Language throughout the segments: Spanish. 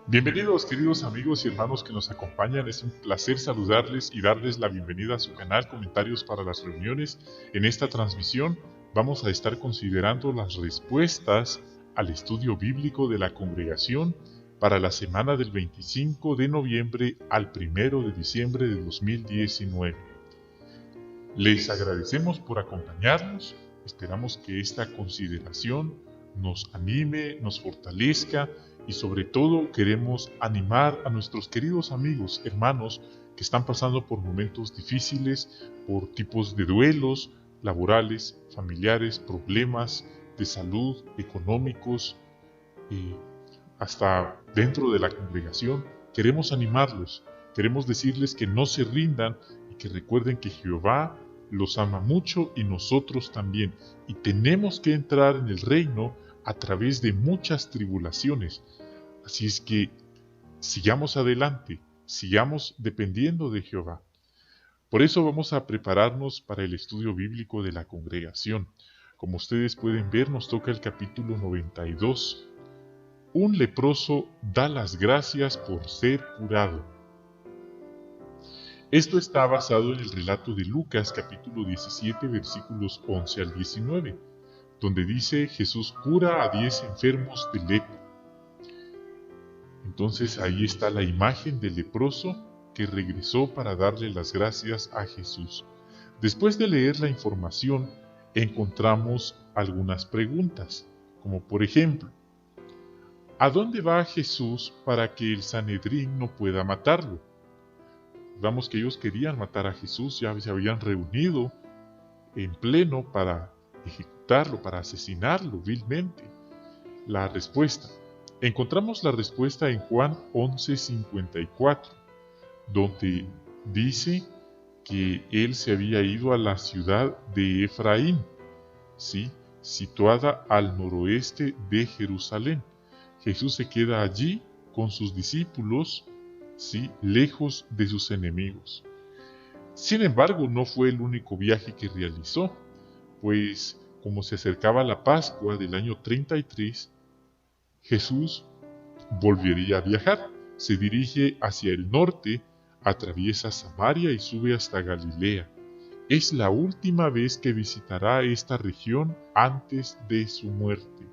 Bienvenidos, queridos amigos y hermanos que nos acompañan. Es un placer saludarles y darles la bienvenida a su canal Comentarios para las Reuniones. En esta transmisión vamos a estar considerando las respuestas al estudio bíblico de la congregación para la semana del 25 de noviembre al 1 de diciembre de 2019. Les agradecemos por acompañarnos. Esperamos que esta consideración nos anime, nos fortalezca y sobre todo queremos animar a nuestros queridos amigos, hermanos que están pasando por momentos difíciles, por tipos de duelos laborales, familiares, problemas de salud, económicos, hasta dentro de la congregación. Queremos animarlos, queremos decirles que no se rindan y que recuerden que Jehová los ama mucho y nosotros también, y tenemos que entrar en el reino a través de muchas tribulaciones. Así es que sigamos adelante, sigamos dependiendo de Jehová. Por eso vamos a prepararnos para el estudio bíblico de la congregación. Como ustedes pueden ver, nos toca el capítulo 92. Un leproso da las gracias por ser curado. Esto está basado en el relato de Lucas capítulo 17 versículos 11 al 19, donde dice: Jesús cura a 10 enfermos de lepra. Entonces ahí está la imagen del leproso que regresó para darle las gracias a Jesús. Después de leer la información, encontramos algunas preguntas, como por ejemplo: ¿a dónde va Jesús para que el Sanedrín no pueda matarlo? Vamos que ellos querían matar a Jesús, ya se habían reunido en pleno para ejecutarlo, para asesinarlo vilmente. La respuesta. Encontramos la respuesta en Juan 11:54, donde dice que él se había ido a la ciudad de Efraín, ¿sí?, situada al noroeste de Jerusalén. Jesús se queda allí con sus discípulos, ¿sí?, lejos de sus enemigos. Sin embargo, no fue el único viaje que realizó, pues como se acercaba la Pascua del año 33, Jesús volvería a viajar. Se dirige hacia el norte, atraviesa Samaria y sube hasta Galilea. Es la última vez que visitará esta región antes de su muerte.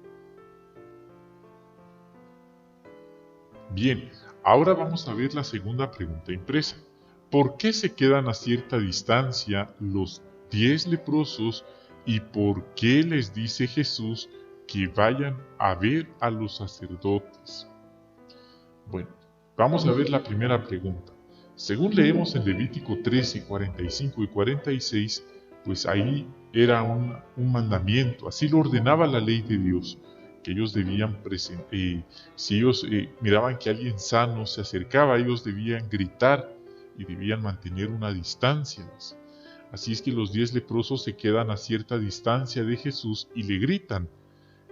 Bien, ahora vamos a ver la segunda pregunta impresa. ¿Por qué se quedan a cierta distancia los 10 leprosos y por qué les dice Jesús que vayan a ver a los sacerdotes? Bueno, vamos a ver la primera pregunta. Según leemos en Levítico 13, 45 y 46, pues ahí era un mandamiento, así lo ordenaba la ley de Dios, que ellos debían si ellos miraban que alguien sano se acercaba, ellos debían gritar y debían mantener una distancia. Así es que los 10 leprosos se quedan a cierta distancia de Jesús y le gritan,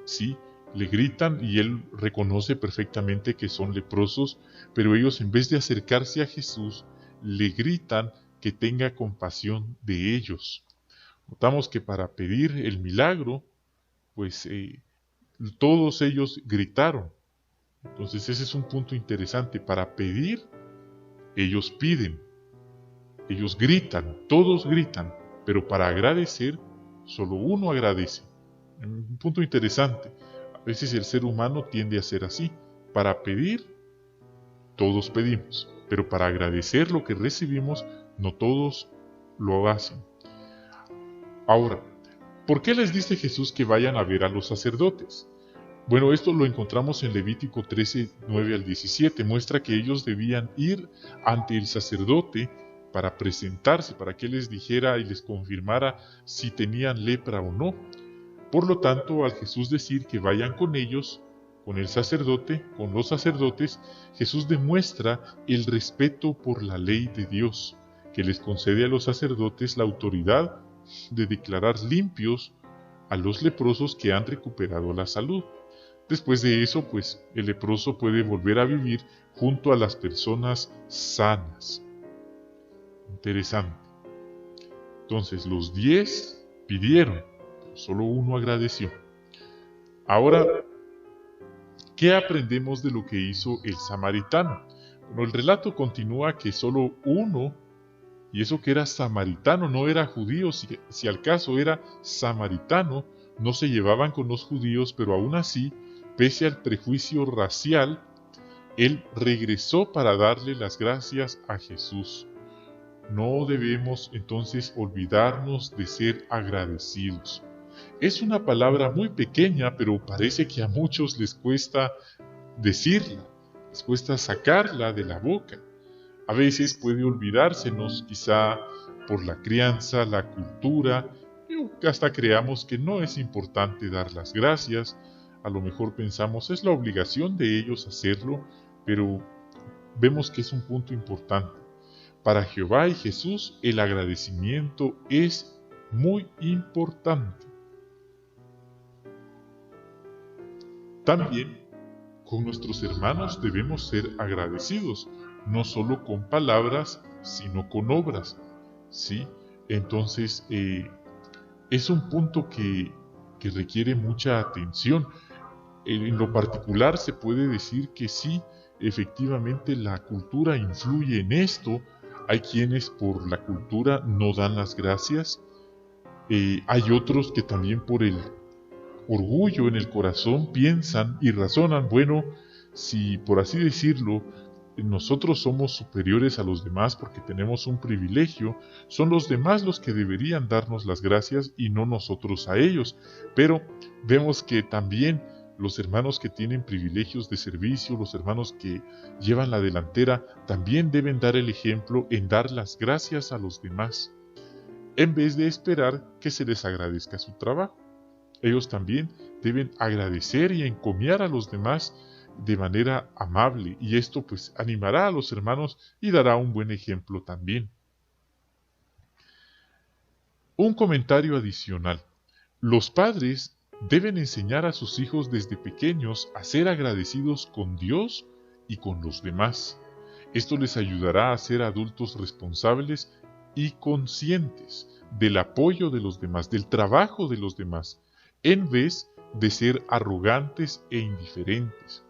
¿sí? Le gritan y él reconoce perfectamente que son leprosos, pero ellos, en vez de acercarse a Jesús, le gritan que tenga compasión de ellos. Notamos que para pedir el milagro, pues todos ellos gritaron. Entonces ese es un punto interesante. Para pedir, ellos piden, ellos gritan, todos gritan, pero para agradecer, solo uno agradece. Un punto interesante. A veces el ser humano tiende a ser así. Para pedir, todos pedimos, pero para agradecer lo que recibimos, no todos lo hacen. Ahora, ¿por qué les dice Jesús que vayan a ver a los sacerdotes? Bueno, esto lo encontramos en Levítico 13, 9 al 17. Muestra que ellos debían ir ante el sacerdote para presentarse, para que les dijera y les confirmara si tenían lepra o no. Por lo tanto, al Jesús decir que vayan con ellos, con el sacerdote, con los sacerdotes, Jesús demuestra el respeto por la ley de Dios, que les concede a los sacerdotes la autoridad de declarar limpios a los leprosos que han recuperado la salud. Después de eso, pues, el leproso puede volver a vivir junto a las personas sanas. Interesante. Entonces, los 10 pidieron, pero solo uno agradeció. Ahora, ¿Qué aprendemos de lo que hizo el samaritano? Bueno, el relato continúa que solo uno, y eso que era samaritano, no era judío, si al caso era samaritano, no se llevaban con los judíos, pero aún así, pese al prejuicio racial, él regresó para darle las gracias a Jesús. No debemos entonces olvidarnos de ser agradecidos. Es una palabra muy pequeña, pero parece que a muchos les cuesta decirla, les cuesta sacarla de la boca. A veces puede olvidársenos, quizá por la crianza, la cultura, y hasta creamos que no es importante dar las gracias. A lo mejor pensamos es la obligación de ellos hacerlo, pero vemos que es un punto importante. Para Jehová y Jesús el agradecimiento es muy importante. También con nuestros hermanos debemos ser agradecidos, no solo con palabras, sino con obras. ¿Sí? Entonces, es un punto que requiere mucha atención. En lo particular se puede decir que sí, efectivamente la cultura influye en esto. Hay quienes por la cultura no dan las gracias. Hay otros que también por el orgullo en el corazón piensan y razonan, bueno, si por así decirlo, nosotros somos superiores a los demás porque tenemos un privilegio, son los demás los que deberían darnos las gracias y no nosotros a ellos. Pero vemos que también los hermanos que tienen privilegios de servicio, los hermanos que llevan la delantera, también deben dar el ejemplo en dar las gracias a los demás, en vez de esperar que se les agradezca su trabajo. Ellos también deben agradecer y encomiar a los demás de manera amable, y esto pues animará a los hermanos y dará un buen ejemplo también. Un comentario adicional. Los padres deben enseñar a sus hijos desde pequeños a ser agradecidos con Dios y con los demás. Esto les ayudará a ser adultos responsables y conscientes del apoyo de los demás, del trabajo de los demás, en vez de ser arrogantes e indiferentes.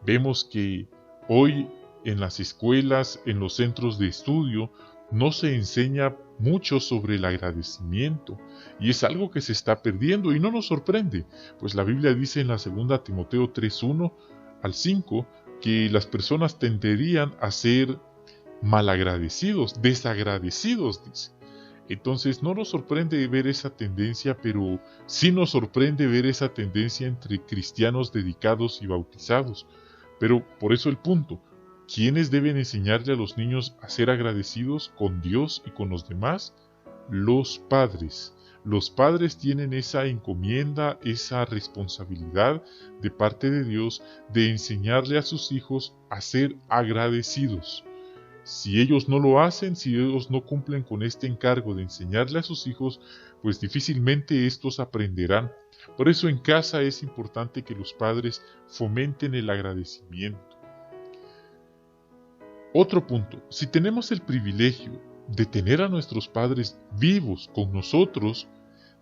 Vemos que hoy en las escuelas, en los centros de estudio, no se enseña mucho sobre el agradecimiento, y es algo que se está perdiendo y no nos sorprende, pues la Biblia dice en la 2 Timoteo 3:1 al 5 que las personas tenderían a ser malagradecidos, desagradecidos, dice. Entonces no nos sorprende ver esa tendencia, pero sí nos sorprende ver esa tendencia entre cristianos dedicados y bautizados. Pero por eso el punto, ¿quiénes deben enseñarle a los niños a ser agradecidos con Dios y con los demás? Los padres. Los padres tienen esa encomienda, esa responsabilidad de parte de Dios de enseñarle a sus hijos a ser agradecidos. Si ellos no lo hacen, si ellos no cumplen con este encargo de enseñarle a sus hijos, pues difícilmente estos aprenderán. Por eso en casa es importante que los padres fomenten el agradecimiento. Otro punto, si tenemos el privilegio de tener a nuestros padres vivos con nosotros,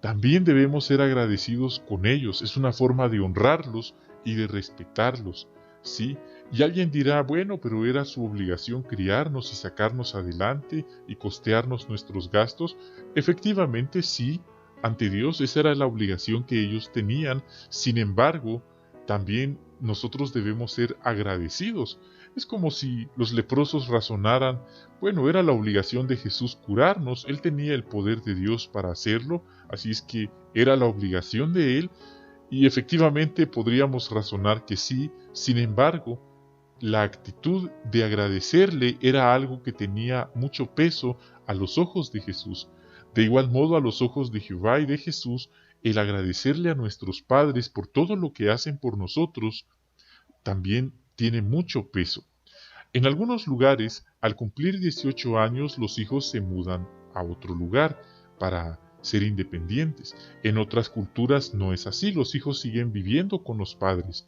también debemos ser agradecidos con ellos. Es una forma de honrarlos y de respetarlos, ¿sí? Y alguien dirá, bueno, pero era su obligación criarnos y sacarnos adelante y costearnos nuestros gastos. Efectivamente, sí, ante Dios esa era la obligación que ellos tenían. Sin embargo, también nosotros debemos ser agradecidos. Es como si los leprosos razonaran, bueno, era la obligación de Jesús curarnos, Él tenía el poder de Dios para hacerlo, así es que era la obligación de Él, y efectivamente podríamos razonar que sí. Sin embargo, la actitud de agradecerle era algo que tenía mucho peso a los ojos de Jesús. De igual modo, a los ojos de Jehová y de Jesús, el agradecerle a nuestros padres por todo lo que hacen por nosotros también tiene mucho peso. En algunos lugares, al cumplir 18 años, los hijos se mudan a otro lugar para ser independientes. En otras culturas no es así, los hijos siguen viviendo con los padres.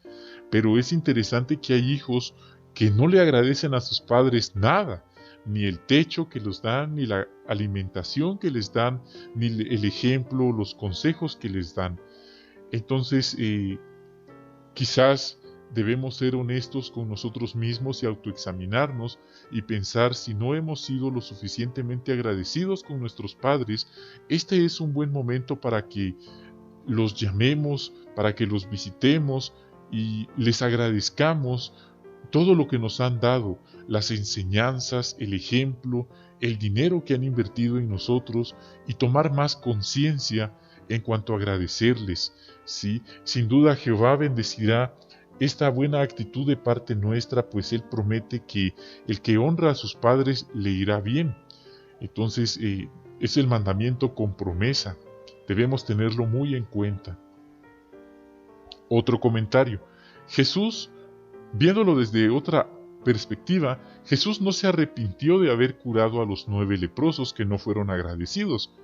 Pero es interesante que hay hijos que no le agradecen a sus padres nada, ni el techo que los dan, ni la alimentación que les dan, ni el ejemplo, los consejos que les dan. Entonces, quizás debemos ser honestos con nosotros mismos y autoexaminarnos y pensar si no hemos sido lo suficientemente agradecidos con nuestros padres. Este es un buen momento para que los llamemos, para que los visitemos y les agradezcamos todo lo que nos han dado, las enseñanzas, el ejemplo, el dinero que han invertido en nosotros, y tomar más conciencia en cuanto a agradecerles. Sí, sin duda Jehová bendecirá esta buena actitud de parte nuestra, pues Él promete que el que honra a sus padres le irá bien. Entonces es el mandamiento con promesa. Debemos tenerlo muy en cuenta. Otro comentario. Jesús, viéndolo desde otra perspectiva, Jesús no se arrepintió de haber curado a los 9 leprosos que no fueron agradecidos,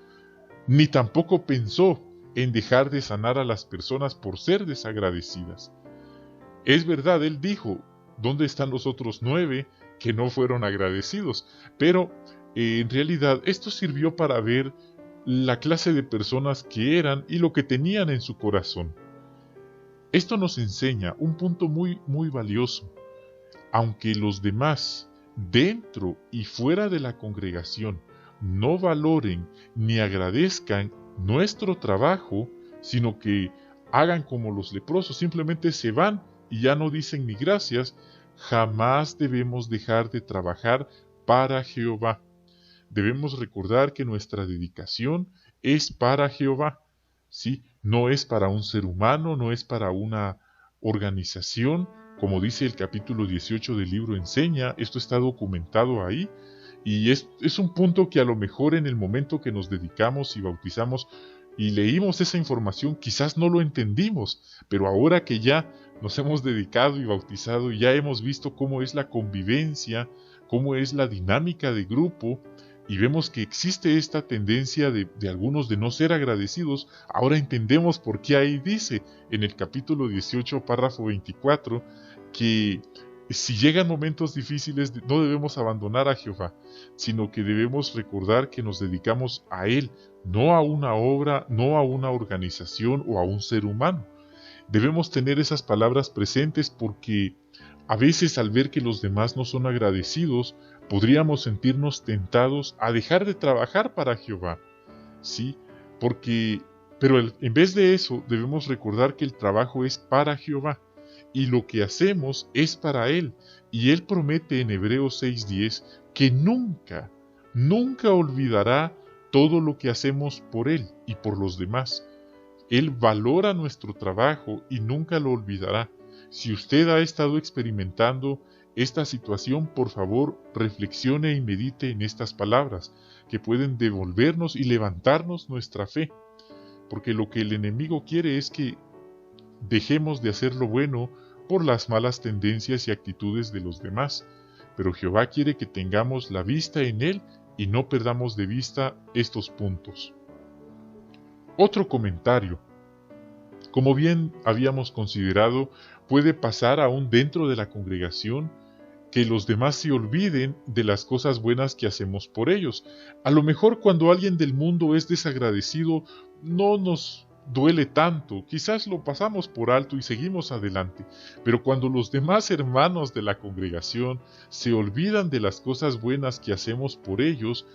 ni tampoco pensó en dejar de sanar a las personas por ser desagradecidas. Es verdad, Él dijo, ¿dónde están los otros 9 que no fueron agradecidos? Pero en realidad esto sirvió para ver la clase de personas que eran y lo que tenían en su corazón. Esto nos enseña un punto muy valioso. Aunque los demás, dentro y fuera de la congregación, no valoren ni agradezcan nuestro trabajo, sino que hagan como los leprosos, simplemente se van y ya no dicen ni gracias, jamás debemos dejar de trabajar para Jehová. Debemos recordar que nuestra dedicación es para Jehová, ¿sí? No es para un ser humano, no es para una organización, como dice el capítulo 18 del libro Enseña. Esto está documentado ahí, y es un punto que a lo mejor en el momento que nos dedicamos y bautizamos y leímos esa información quizás no lo entendimos, pero ahora que ya nos hemos dedicado y bautizado y ya hemos visto cómo es la convivencia, cómo es la dinámica de grupo, y vemos que existe esta tendencia de algunos de no ser agradecidos, ahora entendemos por qué ahí dice en el capítulo 18, párrafo 24, que si llegan momentos difíciles no debemos abandonar a Jehová, sino que debemos recordar que nos dedicamos a Él, no a una obra, no a una organización o a un ser humano. Debemos tener esas palabras presentes porque a veces al ver que los demás no son agradecidos, podríamos sentirnos tentados a dejar de trabajar para Jehová. Sí, pero en vez de eso debemos recordar que el trabajo es para Jehová y lo que hacemos es para Él. Y Él promete en Hebreos 6:10 que nunca olvidará todo lo que hacemos por Él y por los demás. Él valora nuestro trabajo y nunca lo olvidará. Si usted ha estado experimentando esta situación, por favor, reflexione y medite en estas palabras, que pueden devolvernos y levantarnos nuestra fe. Porque lo que el enemigo quiere es que dejemos de hacer lo bueno por las malas tendencias y actitudes de los demás. Pero Jehová quiere que tengamos la vista en Él y no perdamos de vista estos puntos. Otro comentario. Como bien habíamos considerado, puede pasar aún dentro de la congregación que los demás se olviden de las cosas buenas que hacemos por ellos. A lo mejor cuando alguien del mundo es desagradecido, no nos duele tanto, quizás lo pasamos por alto y seguimos adelante, pero cuando los demás hermanos de la congregación se olvidan de las cosas buenas que hacemos por ellos,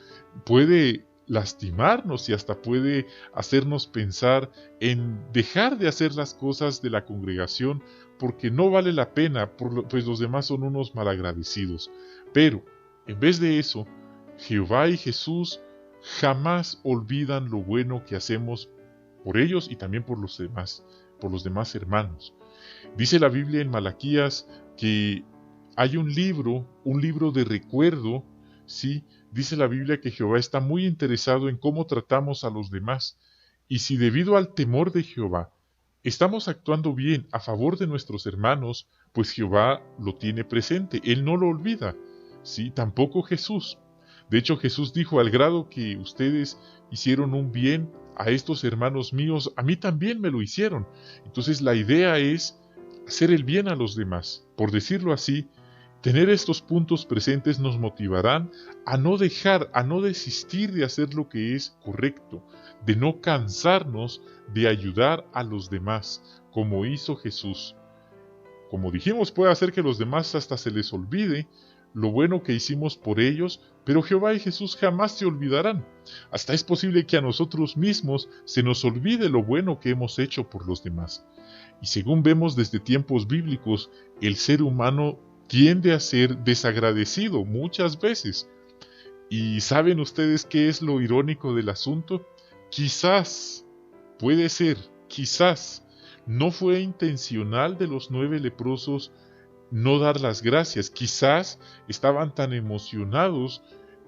puede lastimarnos y hasta puede hacernos pensar en dejar de hacer las cosas de la congregación porque no vale la pena, pues los demás son unos malagradecidos. Pero, en vez de eso, Jehová y Jesús jamás olvidan lo bueno que hacemos por ellos y también por los demás hermanos. Dice la Biblia en Malaquías que hay un libro de recuerdo, ¿sí? Dice la Biblia que Jehová está muy interesado en cómo tratamos a los demás, y si debido al temor de Jehová estamos actuando bien a favor de nuestros hermanos, pues Jehová lo tiene presente, Él no lo olvida, ¿sí? Tampoco Jesús. De hecho, Jesús dijo, al grado que ustedes hicieron un bien a estos hermanos míos, a mí también me lo hicieron. Entonces la idea es hacer el bien a los demás. Por decirlo así, tener estos puntos presentes nos motivarán a no desistir de hacer lo que es correcto, de no cansarnos de ayudar a los demás, como hizo Jesús. Como dijimos, puede hacer que los demás hasta se les olvide lo bueno que hicimos por ellos, pero Jehová y Jesús jamás se olvidarán. Hasta es posible que a nosotros mismos se nos olvide lo bueno que hemos hecho por los demás. Y según vemos desde tiempos bíblicos, el ser humano tiende a ser desagradecido muchas veces. ¿Y saben ustedes qué es lo irónico del asunto? Quizás, puede ser, quizás, no fue intencional de los 9 leprosos no dar las gracias. Quizás estaban tan emocionados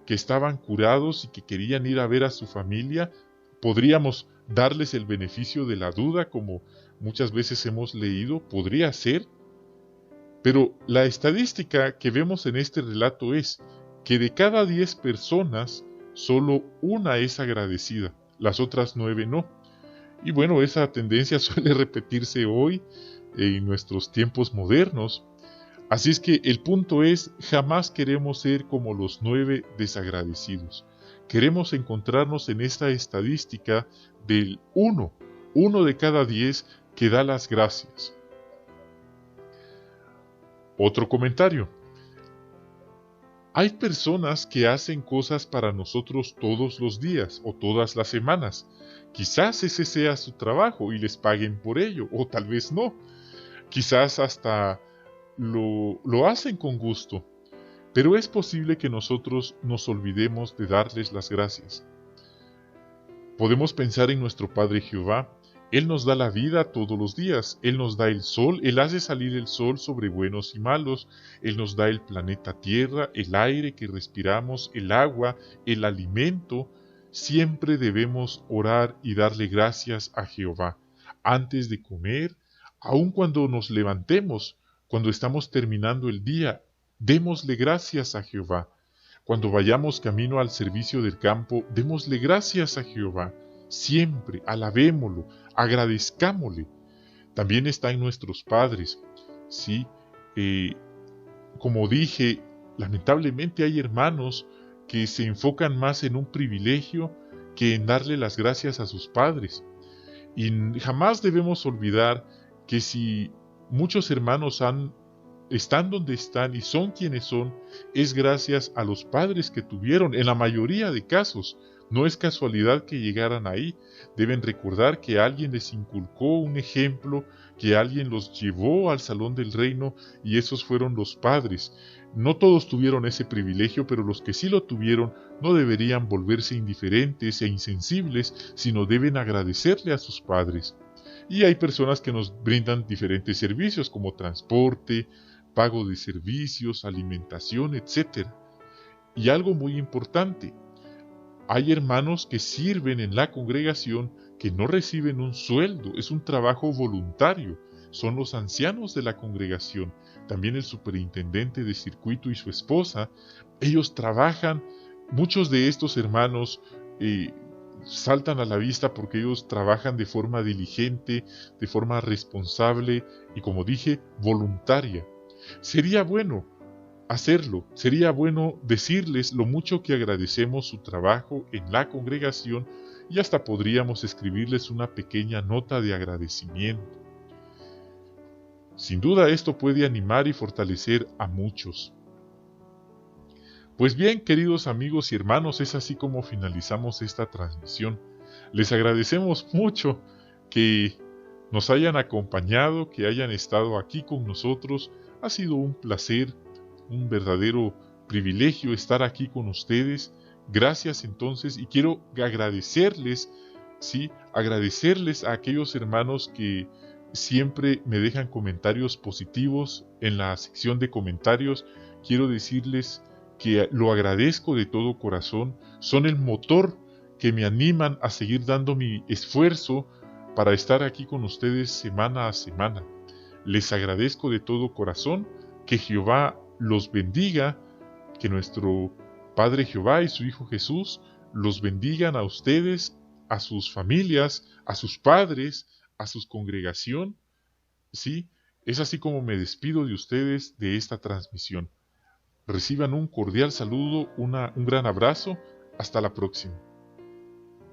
que estaban curados y que querían ir a ver a su familia. Podríamos darles el beneficio de la duda, como muchas veces hemos leído, podría ser. Pero la estadística que vemos en este relato es que de cada 10 personas, solo una es agradecida, las otras 9 no. Y bueno, esa tendencia suele repetirse hoy en nuestros tiempos modernos. Así es que el punto es, jamás queremos ser como los 9 desagradecidos. Queremos encontrarnos en esta estadística del uno de cada 10 que da las gracias. Otro comentario. Hay personas que hacen cosas para nosotros todos los días o todas las semanas. Quizás ese sea su trabajo y les paguen por ello, o tal vez no. Quizás hasta lo hacen con gusto, pero es posible que nosotros nos olvidemos de darles las gracias. Podemos pensar en nuestro Padre Jehová. Él nos da la vida todos los días, Él nos da el sol, Él hace salir el sol sobre buenos y malos, Él nos da el planeta Tierra, el aire que respiramos, el agua, el alimento. Siempre debemos orar y darle gracias a Jehová. Antes de comer, aun cuando nos levantemos, cuando estamos terminando el día, démosle gracias a Jehová. Cuando vayamos camino al servicio del campo, démosle gracias a Jehová. Siempre, alabémoslo, agradezcámosle. También está en nuestros padres. ¿Sí? Como dije, lamentablemente hay hermanos que se enfocan más en un privilegio que en darle las gracias a sus padres. Y jamás debemos olvidar que si muchos hermanos están donde están y son quienes son, es gracias a los padres que tuvieron, en la mayoría de casos. No es casualidad que llegaran ahí. Deben recordar que alguien les inculcó un ejemplo, que alguien los llevó al salón del reino, y esos fueron los padres. No todos tuvieron ese privilegio, pero los que sí lo tuvieron no deberían volverse indiferentes e insensibles, sino deben agradecerle a sus padres. Y hay personas que nos brindan diferentes servicios como transporte, pago de servicios, alimentación, etc. Y algo muy importante, hay hermanos que sirven en la congregación que no reciben un sueldo, es un trabajo voluntario, son los ancianos de la congregación, también el superintendente de circuito y su esposa. Ellos trabajan, muchos de estos hermanos saltan a la vista porque ellos trabajan de forma diligente, de forma responsable y, como dije, voluntaria. Sería bueno hacerlo, sería bueno decirles lo mucho que agradecemos su trabajo en la congregación, y hasta podríamos escribirles una pequeña nota de agradecimiento. Sin duda esto puede animar y fortalecer a muchos. Pues bien, queridos amigos y hermanos, es así como finalizamos esta transmisión. Les agradecemos mucho que nos hayan acompañado, que hayan estado aquí con nosotros. Ha sido un placer, un verdadero privilegio estar aquí con ustedes. Gracias entonces, y quiero agradecerles, ¿sí? Agradecerles a aquellos hermanos que siempre me dejan comentarios positivos en la sección de comentarios. Quiero decirles que lo agradezco de todo corazón. Son el motor que me animan a seguir dando mi esfuerzo para estar aquí con ustedes semana a semana. Les agradezco de todo corazón. Que Jehová los bendiga, que nuestro Padre Jehová y su Hijo Jesús los bendigan a ustedes, a sus familias, a sus padres, a su congregación. Sí, es así como me despido de ustedes de esta transmisión. Reciban un cordial saludo, un gran abrazo. Hasta la próxima.